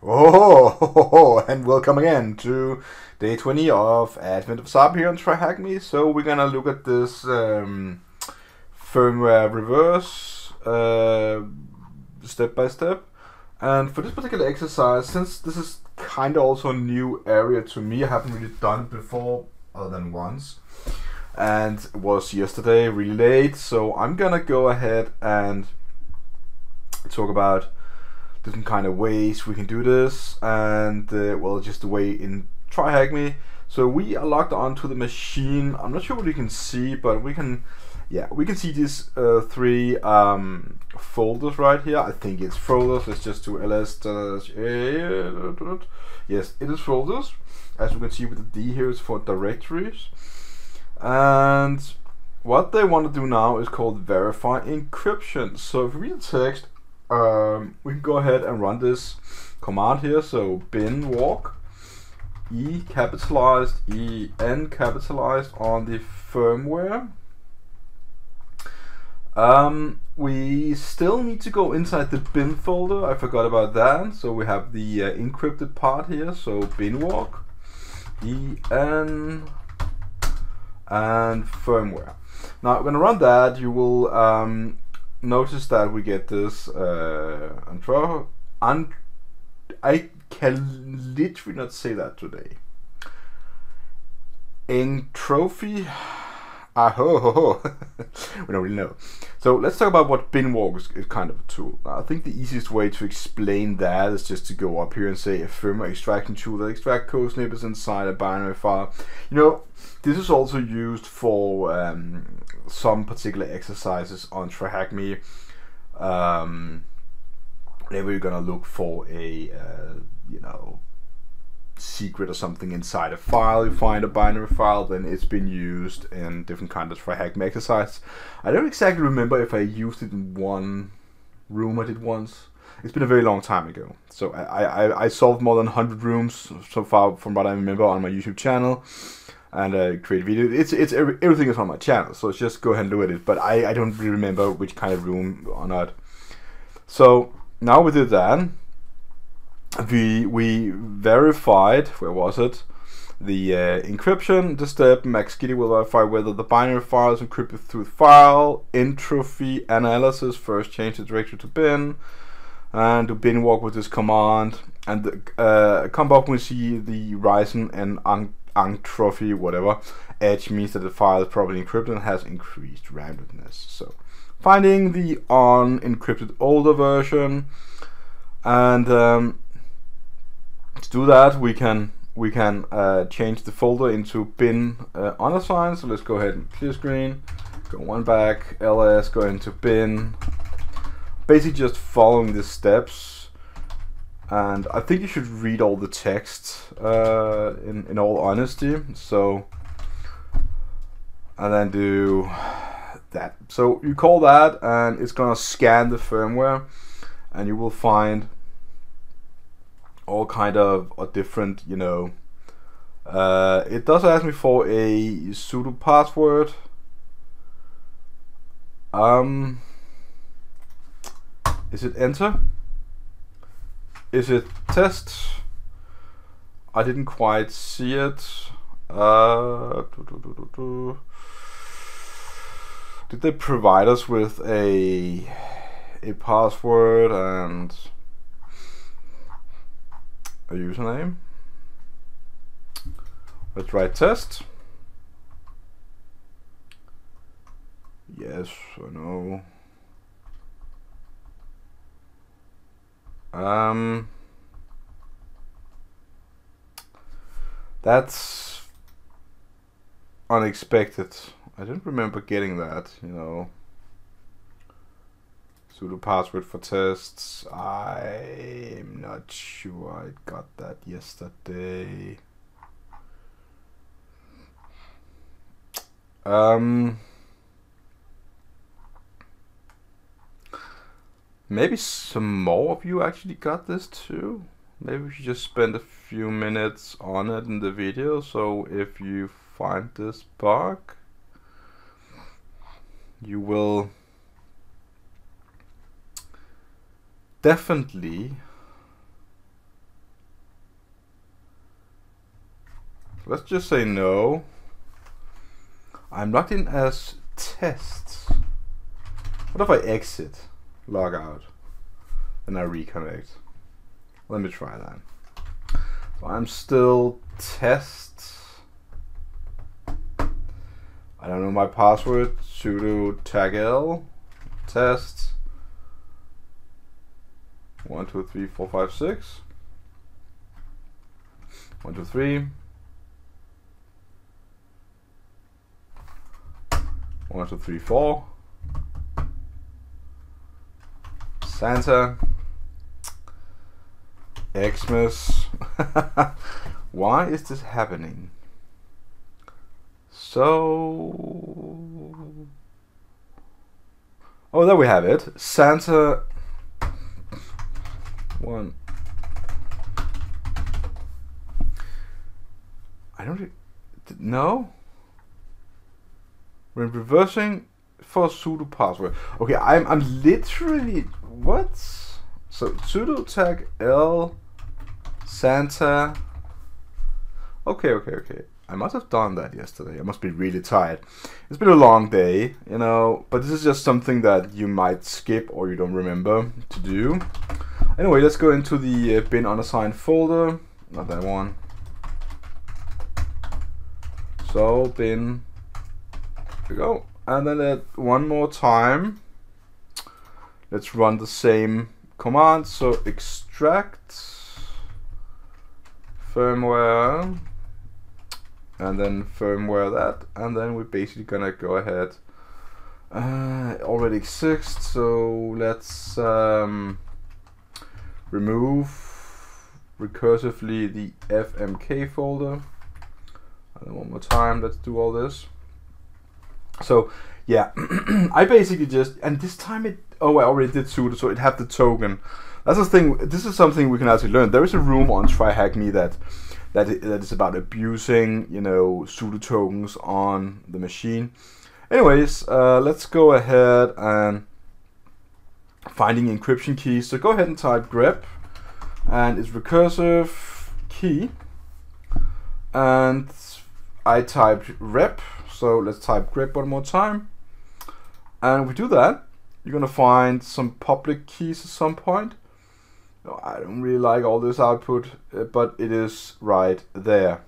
Oh, and welcome again to day 20 of Advent of Sub here on TryHackMe. So we're gonna look at this firmware reverse step by step. And for this particular exercise, since this is kind of also a new area to me, I haven't really done it before other than once. And it was yesterday, really late, so I'm gonna go ahead and talk about different kind of ways we can do this, and well, just the way in TryHackMe. So we are logged onto the machine. I'm not sure what you can see, but we can see these three folders right here. I think it's folders. Let's just do ls. Yes, it is folders. As you can see with the D here, is for directories. And what they want to do now is called verify encryption. So if we read the text, we can go ahead and run this command here. So bin walk, E capitalized, E N capitalized on the firmware. We still need to go inside the bin folder. I forgot about that. So we have the encrypted part here. So bin walk, EN, and firmware. Now when I run that, you will notice that we get this I can literally not say that today. Entropy. We don't really know. So let's talk about what bin walk is kind of a tool. Now, I think the easiest way to explain that is just to go up here and say a firmware extraction tool that extract code snippets inside a binary file. You know, this is also used for some particular exercises on TryHackMe. Whenever you're gonna look for a secret or something inside a file, you find a binary file, then it's been used in different kinds of TryHackMe exercises. I don't exactly remember if I used it in one room I did once. It's been a very long time ago. So I solved more than 100 rooms so far from what I remember on my YouTube channel, and I create videos. Everything is on my channel, so just go ahead and look at it. But I don't really remember which kind of room or not. So now we did that. We verified, where was it? The encryption, the step, Max Giddy will verify whether the binary file is encrypted through the file, entropy analysis, first change the directory to bin, and do bin walk with this command, and the come up when we see the rising and entropy, whatever, edge means that the file is probably encrypted and has increased randomness. So finding the unencrypted older version, and to do that, we can change the folder into bin unassigned. So let's go ahead and clear screen, go one back, ls, go into bin. Basically just following the steps, and I think you should read all the text in all honesty. So, and then do that. So you call that, and it's gonna scan the firmware, and you will find all kind of different, it does ask me for a sudo password. Is it enter? Is it test? I didn't quite see it. Did they provide us with a password and a username? Let's write test. Yes or no. That's unexpected. I didn't remember getting that, Sudo password for tests. I'm not sure I got that yesterday. Maybe some more of you actually got this too. Maybe we should just spend a few minutes on it in the video. So if you find this bug, you will definitely let's just say no. I'm logged in as test. What if I exit, log out, and I reconnect? Let me try that. So I'm still test. I don't know my password. Sudo tag L test 1 2 3 4 5 6 1 2 3 1 2 3 4 Santa Xmas. Why is this happening? So, oh, there we have it. Santa 1. I don't no. When reversing for sudo password. Okay, I'm literally what? So sudo tag L Santa. Okay. I must have done that yesterday. I must be really tired. It's been a long day, you know, but this is just something that you might skip or you don't remember to do. Anyway, let's go into the bin unassigned folder. Not that one. So bin, there we go. And then one more time, let's run the same command. So extract firmware, and then firmware that, and then we're basically gonna go ahead. It already exists, so let's remove recursively the FMK folder. And then one more time, let's do all this. So yeah, I basically just, and this time it, oh, I already did sudo, so it had the token. That's the thing. This is something we can actually learn. There is a room on TryHackMe that is about abusing, you know, sudo tokens on the machine. Anyways, let's go ahead and finding encryption keys. So go ahead and type grep, and it's recursive key, and I typed rep. So let's type grep one more time, and if we do that, you're gonna find some public keys at some point. I don't really like all this output, but it is right there.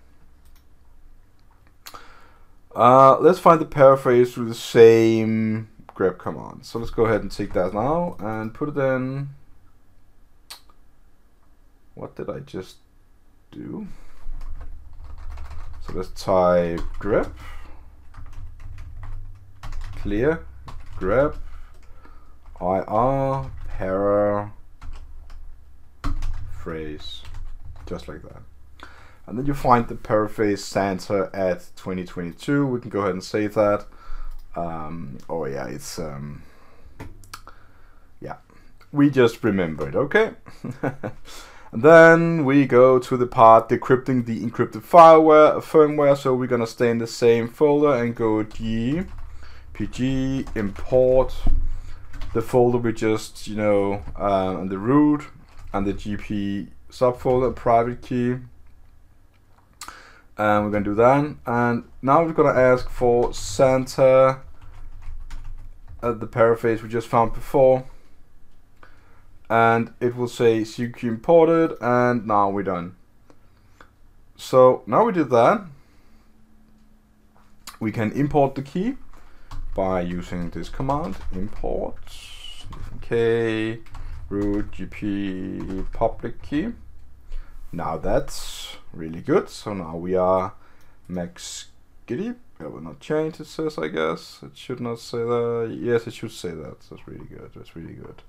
Let's find the paraphrase through the same grep command. So let's go ahead and take that now and put it in. What did I just do? So let's type grep clear grep ir paraphrase, just like that. And then you find the paraphrase Santa at 2022. We can go ahead and save that. Oh yeah, it's yeah, we just remembered. Okay. And then we go to the part decrypting the encrypted firmware. So we're gonna stay in the same folder and go gpg import the folder we just, you know, and the root and the gp subfolder private key. And we're gonna do that. And now we're gonna ask for Santa, the paraphrase we just found before. And it will say CQ imported, and now we're done. So now we did that, we can import the key by using this command, import k root gp public key. Now that's really good. So now we are max giddy. It will not change, it says, I guess. It should not say that. Yes, it should say that. That's really good. That's really good.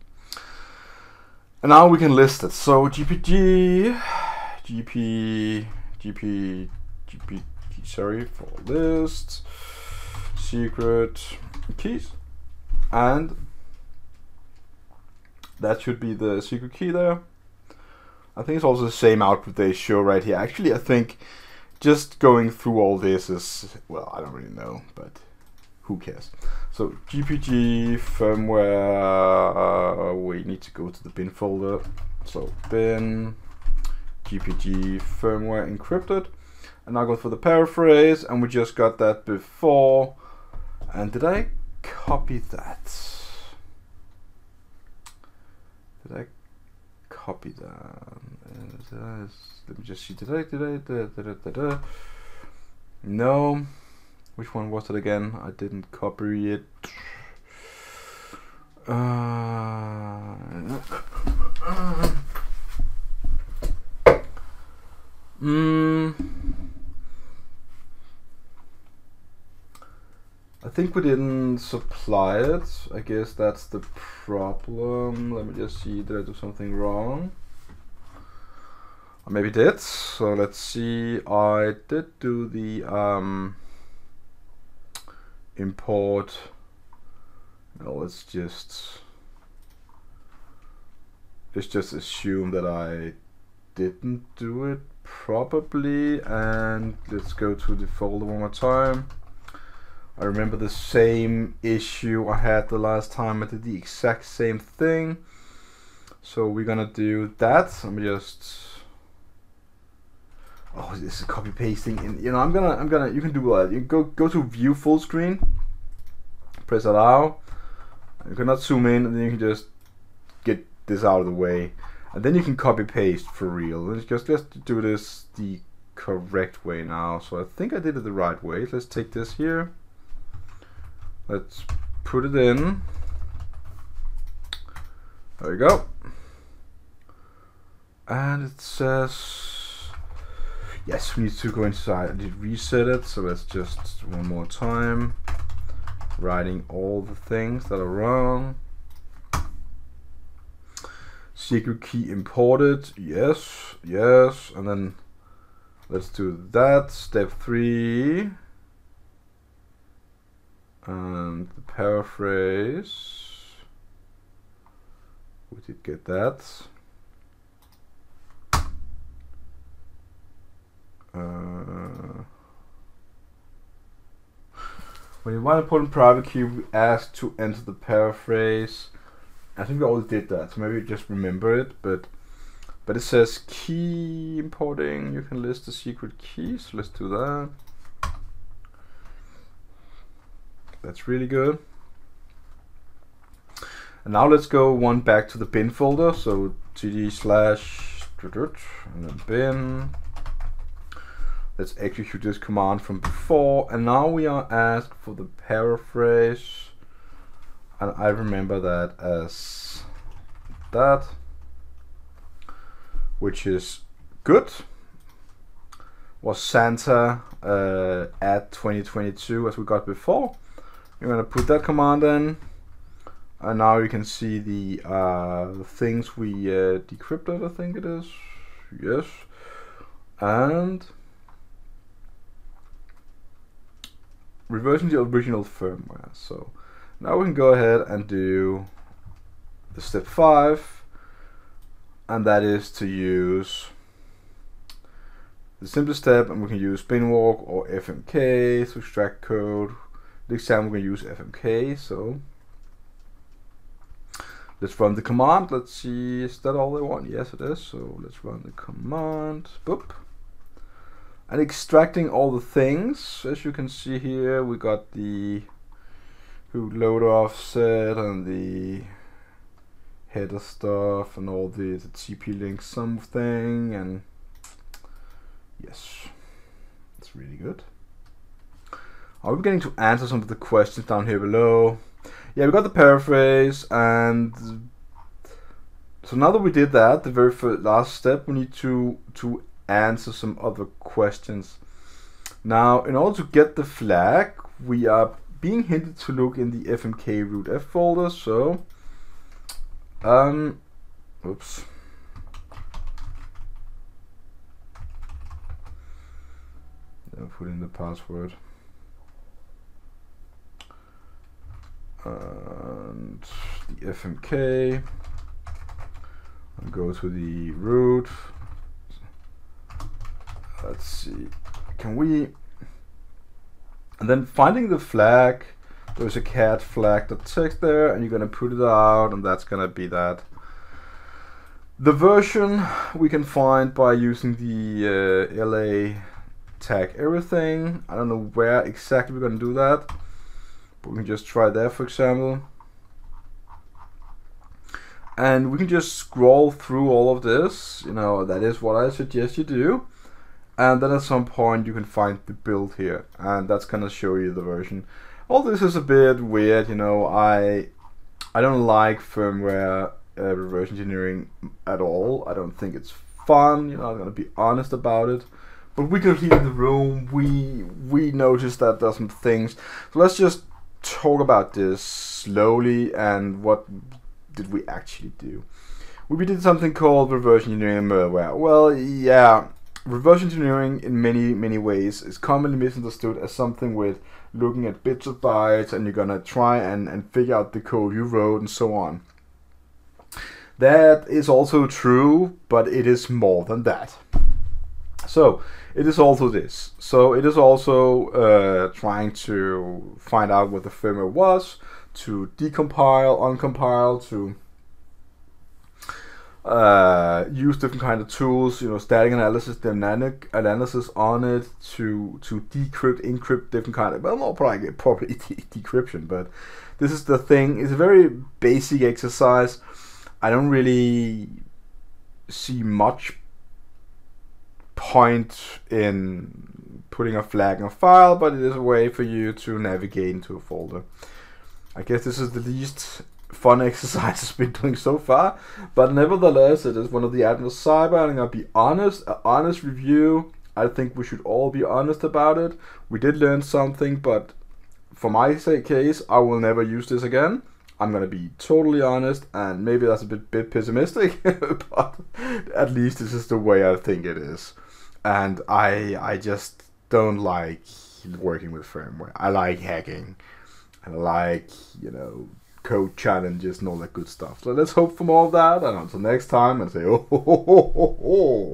And now we can list it. So gpg sorry, for list secret keys, and that should be the secret key there. I think it's also the same output they show right here. Actually, I think just going through all this is, well, I don't really know, but who cares? So gpg firmware, we need to go to the bin folder. So bin gpg firmware encrypted. And now go for the paraphrase, and we just got that before. And did I copy that? Did I copy that? Let me just see. Did I? No. Which one was it again? I didn't copy it. I think we didn't supply it. I guess that's the problem. Let me just see. Did I do something wrong? Or maybe did. So let's see. I did do the import. No, let's just assume that I didn't do it probably, and let's go to the folder one more time. I remember the same issue I had the last time. I did the exact same thing. So we're gonna do that. Let me just. Oh, this is copy pasting. And you know, I'm gonna. You can do what? You go to view full screen. Press allow. You cannot zoom in, and then you can just get this out of the way, and then you can copy paste for real. Let's do this the correct way now. So I think I did it the right way. Let's take this here. Let's put it in. There we go. And it says, yes, we need to go inside. I did reset it, so let's just one more time. Writing all the things that are wrong. Secret key imported, yes, yes. And then let's do that. Step 3. And the paraphrase, we did get that. When you want to put in private key, we ask to enter the paraphrase. I think we already did that, so maybe just remember it. But it says key importing. You can list the secret key, so let's do that. That's really good. And now let's go one back to the bin folder. So cd/ and then bin. Let's execute this command from before. And now we are asked for the paraphrase. And I remember that as that, which is good. Was Santa at 2022 as we got before. You're gonna put that command in, and now you can see the things we decrypted. I think it is, yes, and reversing the original firmware. So now we can go ahead and do the step 5, and that is to use the simplest step, and we can use binwalk or FMK to extract code. This time we're going to use FMK, so let's run the command. Let's see, is that all they want? Yes, it is. So let's run the command. Boop. And extracting all the things. As you can see here, we got the bootloader offset and the header stuff and all the TP-link something, and yes, it's really good. Are we beginning to answer some of the questions down here below? Yeah, we got the paraphrase, and so now that we did that, the very first last step, we need to answer some other questions. Now, in order to get the flag, we are being hinted to look in the FMK root F folder. So, oops. Then put in the password. And the FMK, and go to the root. Let's see, can we, and then finding the flag, there's a cat flag.txt there, and you're gonna put it out, and that's gonna be that. The version we can find by using the LA tag everything. I don't know where exactly we're going to do that, but we can just try there, for example. And we can just scroll through all of this. You know, that is what I suggest you do. And then at some point you can find the build here, and that's gonna show you the version. All this is a bit weird, you know. I don't like firmware reverse engineering at all. I don't think it's fun. You know, I'm gonna be honest about it. But we can here in the room, we noticed that there's some things. So let's just talk about this slowly and what did we actually do. We did something called reverse engineering malware. Well, yeah. Reverse engineering in many ways is commonly misunderstood as something with looking at bits of bytes and you're gonna try and figure out the code you wrote and so on. That is also true, but it is more than that. So it is also this. So it is also trying to find out what the firmware was, to decompile, uncompile, to use different kind of tools, you know, static analysis, dynamic analysis on it, to decrypt, encrypt different kind of, well, not probably decryption, but this is the thing. It's a very basic exercise. I don't really see much point in putting a flag in a file, but it is a way for you to navigate into a folder. I guess this is the least fun exercise I've been doing so far, but nevertheless it is one of the admins cyber, and I'm gonna be honest, an honest review. I think we should all be honest about it. We did learn something, but for my case, I will never use this again. I'm gonna be totally honest, and maybe that's a bit pessimistic, but at least this is the way I think it is. And I just don't like working with firmware. I like hacking. I like, you know, code challenges and all that good stuff. So let's hope for more of that, and until next time, and say oh ho ho ho ho ho.